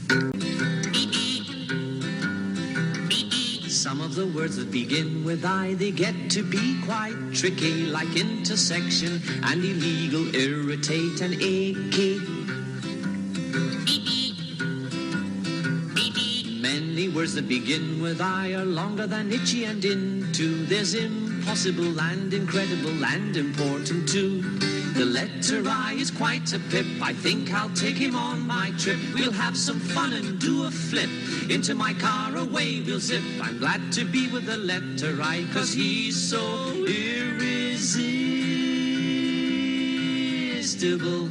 Some of the words that begin with I, they get to be quite tricky, like intersection and illegal, irritate and achy. Many words that begin with I are longer than itchy and into. There's impossible and incredible and important too. The letter I is quite a pip. I think I'll take him on my trip. We'll have some fun and do a flip. Into my car away we'll zip. I'm glad to be with the letter I, 'cause he's so irresistible.